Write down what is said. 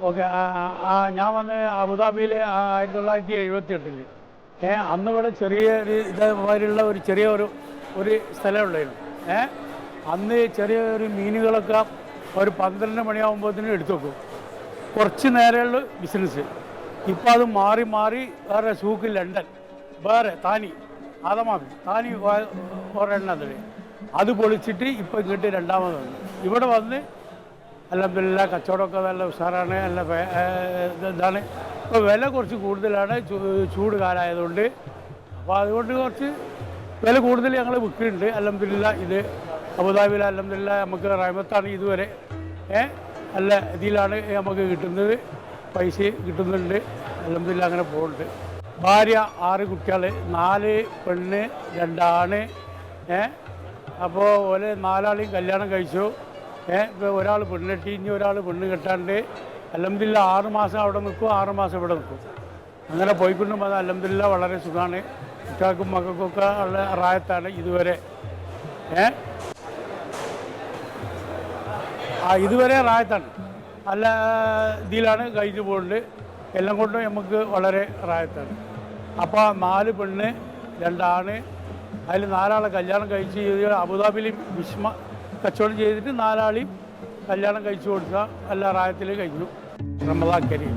Okay. ഞാൻ വന്ന് അബുദാബിയിൽ 1978 അന്ന് ഇവിടെ ചെറിയൊരു ഇതേമാതിരിയുള്ള ഒരു ചെറിയ ഒരു സ്ഥലം ഉണ്ടായിരുന്നു. അന്ന് ചെറിയൊരു മീനുകളൊക്കെ ഒരു 12 മണിയാകുമ്പോഴത്തേനും എടുത്തു വെക്കും. കുറച്ച് നേരമുള്ള ബിസിനസ്. ഇപ്പോൾ അത് മാറി മാറി വേറെ സൂക്ക് ലണ്ടൻ, വേറെ താനി താനി ഒരെണ്ണം അതിൽ അത് പൊളിച്ചിട്ട് ഇപ്പോൾ ഇങ്ങോട്ട് രണ്ടാമത് വന്നു. ഇവിടെ വന്ന് അൽഹംദുലില്ലാ കച്ചവടമൊക്കെ നല്ല ഉഷാറാണ്. നല്ല ഇതാണ്. ഇപ്പോൾ വില കുറച്ച് കൂടുതലാണ്, ചൂട് കാലമായതുകൊണ്ട്. അപ്പോൾ അതുകൊണ്ട് കുറച്ച് വില കൂടുതൽ ഞങ്ങൾ വിൽക്കുന്നുണ്ട്. അൽഹംദുലില്ലാ ഇത് അബുദാബിയിൽ അൽഹംദുലില്ലാ നമുക്ക് റഹ്മത്താണ്. ഇതുവരെ നല്ല ഇതിലാണ് നമുക്ക് കിട്ടുന്നത്, പൈസ കിട്ടുന്നുണ്ട്. അൽഹംദുലില്ലാ അങ്ങനെ പോകുന്നുണ്ട്. ഭാര്യ 6 കുട്ടികൾ, 4 പെണ്ണ് 2 ആണ്. അപ്പോൾ ഓലെ 4ആളെയും കല്യാണം കഴിച്ചു. ഇപ്പോൾ ഒരാൾ പെണ്ണെട്ടി, ഇനി ഒരാൾ പെണ്ണ് കെട്ടാണ്ട്. അൽഹംദുലില്ലാ 6 മാസം അവിടെ നിൽക്കും, 6 മാസം ഇവിടെ നിൽക്കും. അങ്ങനെ പോയിക്കൊണ്ടും അത് അൽഹംദുലില്ലാ വളരെ സുഖമാണ്. കുട്ടികൾക്കും മക്കൾക്കൊക്കെ ഉള്ള റായത്താണ് ഇതുവരെ. ഇതുവരെ റായത്താണ്, നല്ല ഇതിലാണ് കഴിഞ്ഞു പോകുന്നുണ്ട്. എല്ലാം കൊണ്ടും നമുക്ക് വളരെ റായത്താണ്. അപ്പോൾ 4 പെണ്ണ് 2 ആണ്. അതിൽ 4ആളെ കല്യാണം കഴിച്ച് അബുദാബിയിൽ കച്ചവടം ചെയ്തിട്ട് 4ആളെയും കല്യാണം കഴിച്ചു കൊടുക്കുക. എല്ലാ റായത്തിൽ കഴിഞ്ഞു. റമദാൻ കരീം.